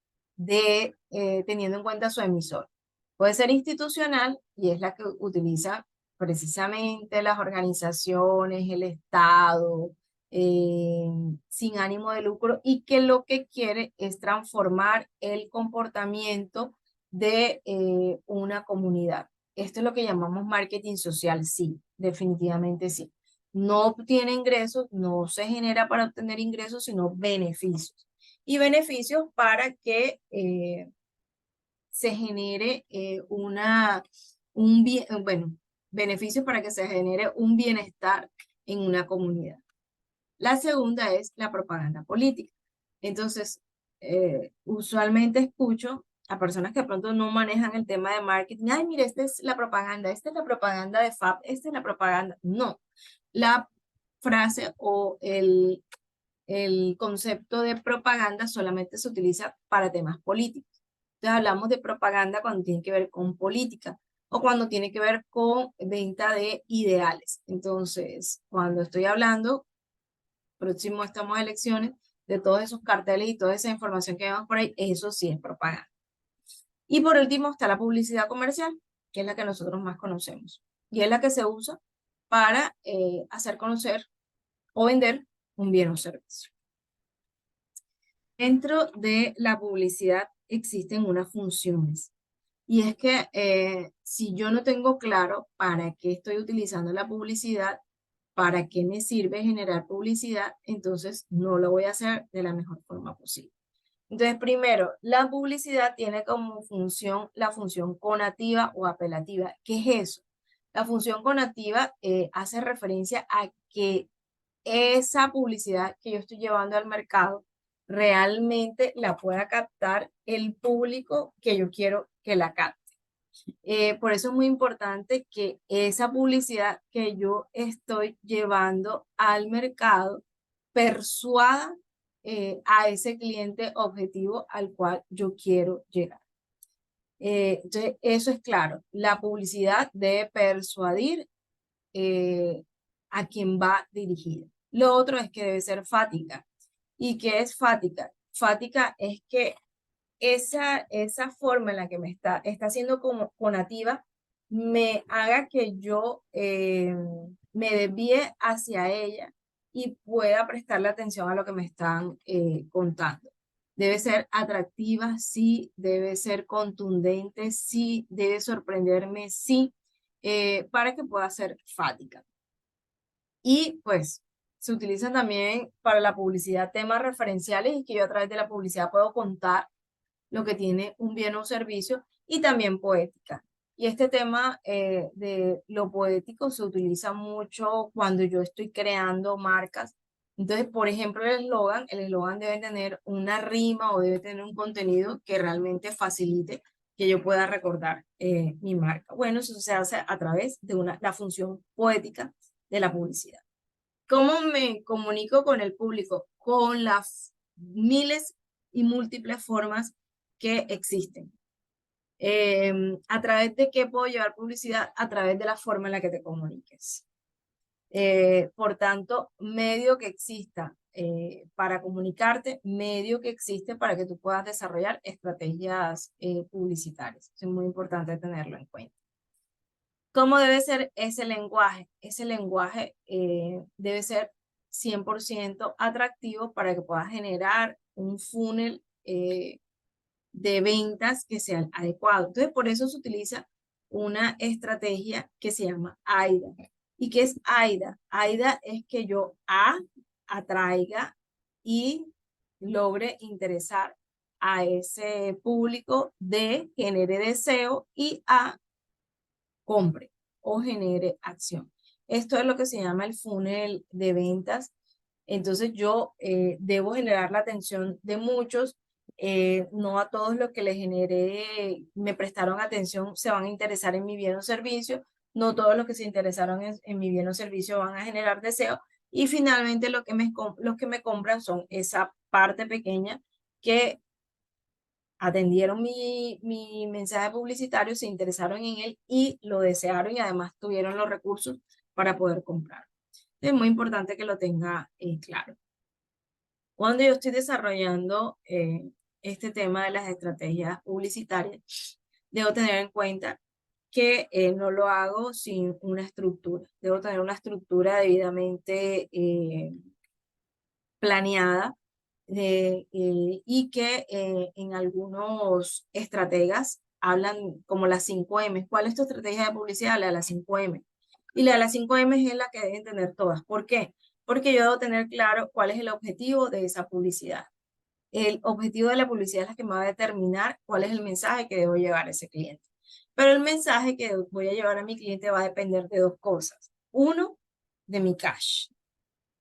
teniendo en cuenta su emisor. Puede ser institucional y es la que utiliza precisamente las organizaciones, el Estado, sin ánimo de lucro y que lo que quiere es transformar el comportamiento de una comunidad. Esto es lo que llamamos marketing social, sí, definitivamente sí. No obtiene ingresos, no se genera para obtener ingresos, sino beneficios. Y beneficios para que se genere beneficios para que se genere un bienestar en una comunidad. La segunda es la propaganda política. Entonces, usualmente escucho a personas que de pronto no manejan el tema de marketing. Ay, mire, esta es la propaganda de FAB, esta es la propaganda. No, la frase o el concepto de propaganda solamente se utiliza para temas políticos. Entonces hablamos de propaganda cuando tiene que ver con política o cuando tiene que ver con venta de ideales. Entonces, cuando estoy hablando, próximo estamos a elecciones, de todos esos carteles y toda esa información que vemos por ahí, eso sí es propaganda. Y por último está la publicidad comercial, que es la que nosotros más conocemos. Y es la que se usa para hacer conocer o vender un bien o servicio. Dentro de la publicidad existen unas funciones. Y es que si yo no tengo claro para qué estoy utilizando la publicidad, para qué me sirve generar publicidad, entonces no lo voy a hacer de la mejor forma posible. Entonces, primero, la publicidad tiene como función la función conativa o apelativa. ¿Qué es eso? La función conativa hace referencia a que esa publicidad que yo estoy llevando al mercado realmente la pueda captar el público que yo quiero que la capte. Por eso es muy importante que esa publicidad que yo estoy llevando al mercado persuada a ese cliente objetivo al cual yo quiero llegar. Entonces, eso es claro. La publicidad debe persuadir a quien va dirigida. Lo otro es que debe ser fática. ¿Y qué es fática? Fática es que esa forma en la que me está haciendo como conativa me haga que yo me desvíe hacia ella y pueda prestarle atención a lo que me están contando. Debe ser atractiva, sí, debe ser contundente, sí, debe sorprenderme, sí, para que pueda ser fática. Y pues se utilizan también para la publicidad temas referenciales y que yo a través de la publicidad puedo contar lo que tiene un bien o servicio y también poética. Y este tema de lo poético se utiliza mucho cuando yo estoy creando marcas. Entonces, por ejemplo, el eslogan debe tener una rima o debe tener un contenido que realmente facilite que yo pueda recordar mi marca. Bueno, eso se hace a través de la función poética de la publicidad. ¿Cómo me comunico con el público? Con las miles y múltiples formas que existen. ¿A través de qué puedo llevar publicidad? A través de la forma en la que te comuniques. Por tanto, medio que exista para comunicarte, medio que existe para que tú puedas desarrollar estrategias publicitarias. Es muy importante tenerlo en cuenta. ¿Cómo debe ser ese lenguaje? Ese lenguaje debe ser 100% atractivo para que puedas generar un funnel de ventas que sean adecuados. Entonces, por eso se utiliza una estrategia que se llama AIDA. ¿Y qué es AIDA? AIDA es que yo atraiga y logre interesar a ese público, D, genere deseo y A, compre o genere acción. Esto es lo que se llama el funnel de ventas. Entonces yo debo generar la atención de muchos, no a todos los que les generé, me prestaron atención, se van a interesar en mi bien o servicio, no todos los que se interesaron en mi bien o servicio van a generar deseo, y finalmente los que me compran son esa parte pequeña que atendieron mi mensaje publicitario, se interesaron en él y lo desearon y además tuvieron los recursos para poder comprar. Es muy importante que lo tenga claro. Cuando yo estoy desarrollando este tema de las estrategias publicitarias, debo tener en cuenta que no lo hago sin una estructura. Debo tener una estructura debidamente planeada y que en algunos estrategas hablan como las 5M. ¿Cuál es tu estrategia de publicidad? La de las 5M. Y la de las 5M es la que deben tener todas. ¿Por qué? Porque yo debo tener claro cuál es el objetivo de esa publicidad. El objetivo de la publicidad es la que me va a determinar cuál es el mensaje que debo llevar a ese cliente. Pero el mensaje que voy a llevar a mi cliente va a depender de dos cosas. Uno, de mi cash,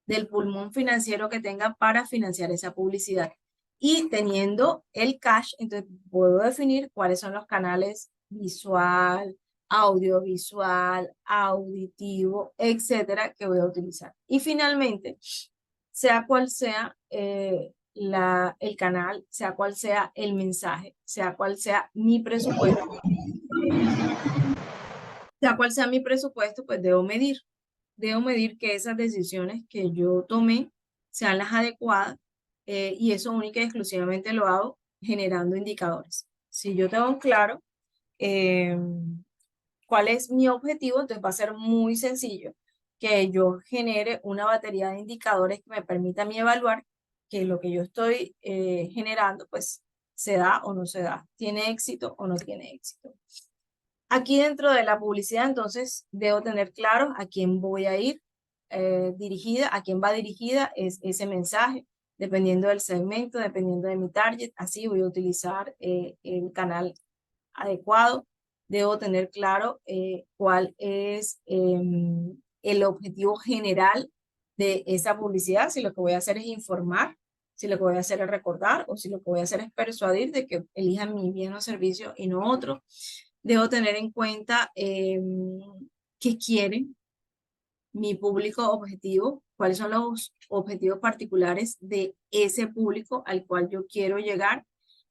del pulmón financiero que tenga para financiar esa publicidad. Y teniendo el cash, entonces puedo definir cuáles son los canales visual, audiovisual, auditivo, etcétera, que voy a utilizar. Y finalmente, sea cual sea el canal, sea cual sea el mensaje, sea cual sea mi presupuesto, sea cual sea mi presupuesto, pues debo medir que esas decisiones que yo tomé sean las adecuadas y eso única y exclusivamente lo hago generando indicadores. Si yo tengo claro eh, cuál es mi objetivo, entonces va a ser muy sencillo que yo genere una batería de indicadores que me permita a mí evaluar que lo que yo estoy generando pues se da o no se da, tiene éxito o no tiene éxito. Aquí dentro de la publicidad, entonces, debo tener claro a quién voy a ir dirigida, a quién va dirigida ese mensaje, dependiendo del segmento, dependiendo de mi target. Así voy a utilizar el canal adecuado. Debo tener claro cuál es el objetivo general de esa publicidad, si lo que voy a hacer es informar, si lo que voy a hacer es recordar o si lo que voy a hacer es persuadir de que elijan mi bien o servicio y no otro. Debo tener en cuenta qué quiere mi público objetivo, cuáles son los objetivos particulares de ese público al cual yo quiero llegar.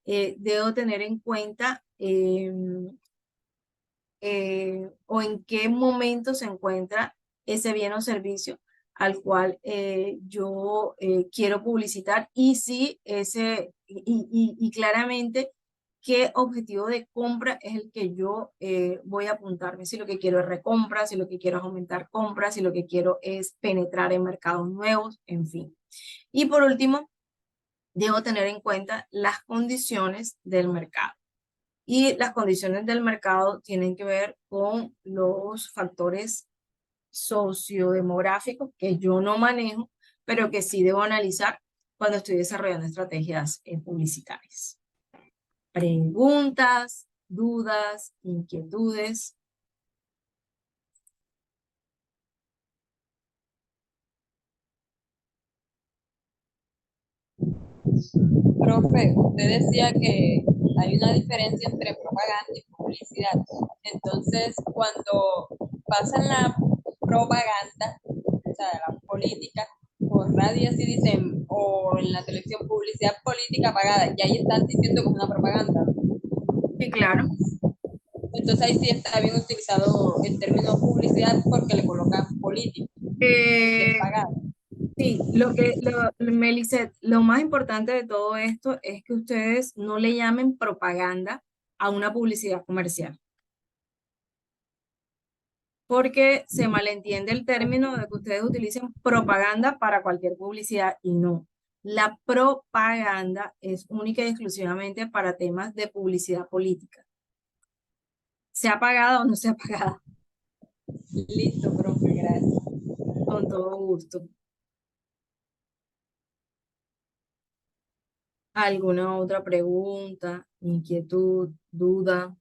Debo tener en cuenta o en qué momento se encuentra ese bien o servicio al cual yo quiero publicitar y si y claramente qué objetivo de compra es el que yo voy a apuntarme, si lo que quiero es recompra, si lo que quiero es aumentar compras, si lo que quiero es penetrar en mercados nuevos, en fin. Y por último, debo tener en cuenta las condiciones del mercado. Y las condiciones del mercado tienen que ver con los factores sociodemográficos que yo no manejo, pero que sí debo analizar cuando estoy desarrollando estrategias publicitarias. Preguntas, dudas, inquietudes. Profe, usted decía que hay una diferencia entre propaganda y publicidad. Entonces, cuando pasan la propaganda, o sea, la política, por radio así dicen, o en la televisión, publicidad política pagada, y ahí están diciendo que es una propaganda. Sí, claro. Entonces ahí sí está bien utilizado el término publicidad porque le colocan política, que es Eh, pagada. sí, Melicet, lo más importante de todo esto es que ustedes no le llamen propaganda a una publicidad comercial, porque se malentiende el término de que ustedes utilicen propaganda para cualquier publicidad y no. La propaganda es única y exclusivamente para temas de publicidad política. Sea pagada o no sea pagada, Listo, profe, gracias. con todo gusto. ¿Alguna otra pregunta, inquietud, duda?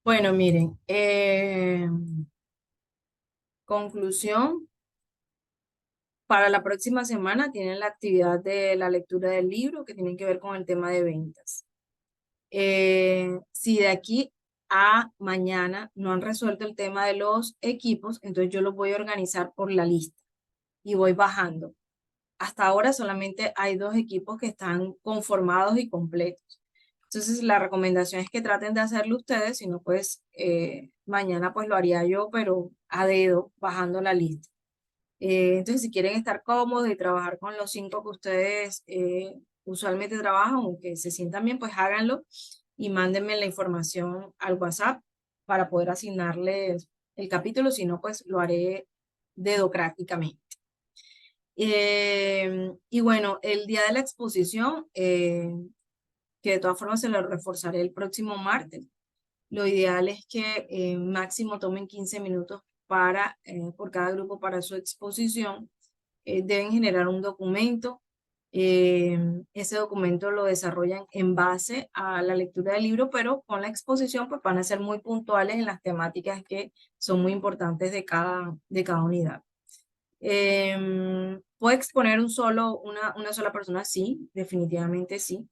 Bueno, miren, conclusión, para la próxima semana tienen la actividad de la lectura del libro que tiene que ver con el tema de ventas. Si de aquí a mañana no han resuelto el tema de los equipos, entonces yo los voy a organizar por la lista y voy bajando. Hasta ahora solamente hay 2 equipos que están conformados y completos. Entonces la recomendación es que traten de hacerlo ustedes, si no pues mañana pues lo haría yo, pero a dedo, bajando la lista. Entonces si quieren estar cómodos y trabajar con los 5 que ustedes usualmente trabajan o que se sientan bien, pues háganlo y mándenme la información al WhatsApp para poder asignarles el capítulo, si no pues lo haré dedocráticamente. Y bueno, el día de la exposición, que de todas formas se lo reforzaré el próximo martes. Lo ideal es que máximo tomen 15 minutos por cada grupo para su exposición. Deben generar un documento. Ese documento lo desarrollan en base a la lectura del libro, pero con la exposición pues van a ser muy puntuales en las temáticas que son muy importantes de cada unidad. ¿Puede exponer una sola persona? Sí, definitivamente sí.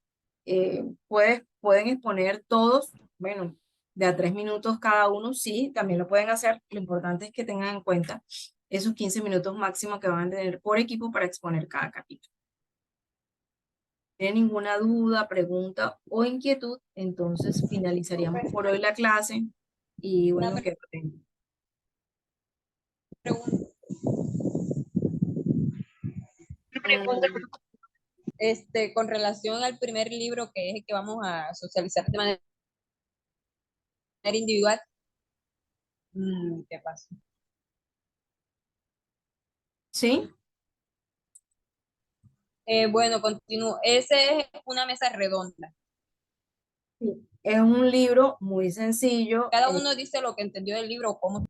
Pueden exponer todos, bueno, de a 3 minutos cada uno, sí, también lo pueden hacer. Lo importante es que tengan en cuenta esos 15 minutos máximo que van a tener por equipo para exponer cada capítulo. ¿Tienen ninguna duda, pregunta o inquietud? Entonces finalizaríamos por hoy la clase y Una bueno, que pregunta. mm, Con relación al primer libro que es el que vamos a socializar de manera individual, ¿qué pasa? ¿sí? Bueno, continúo. Ese es una mesa redonda. Sí. Es un libro muy sencillo. Cada uno dice lo que entendió del libro, cómo.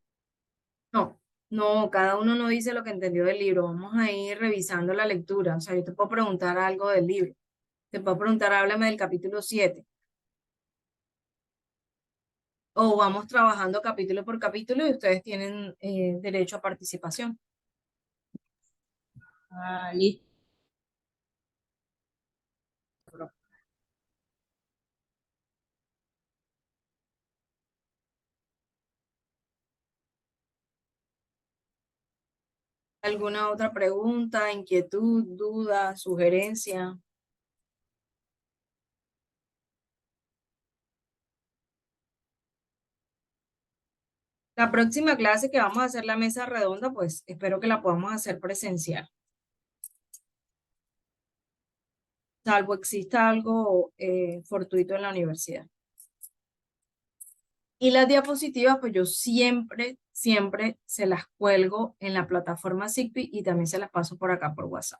No, no, cada uno no dice lo que entendió del libro. Vamos a ir revisando la lectura. O sea, yo te puedo preguntar algo del libro. Te puedo preguntar, háblame del capítulo 7. O vamos trabajando capítulo por capítulo y ustedes tienen derecho a participación. Listo. ¿Alguna otra pregunta, inquietud, duda, sugerencia? La próxima clase que vamos a hacer la mesa redonda, pues espero que la podamos hacer presencial. Salvo exista algo fortuito en la universidad. Y las diapositivas, pues yo siempre se las cuelgo en la plataforma Zigbee y también se las paso por acá por WhatsApp.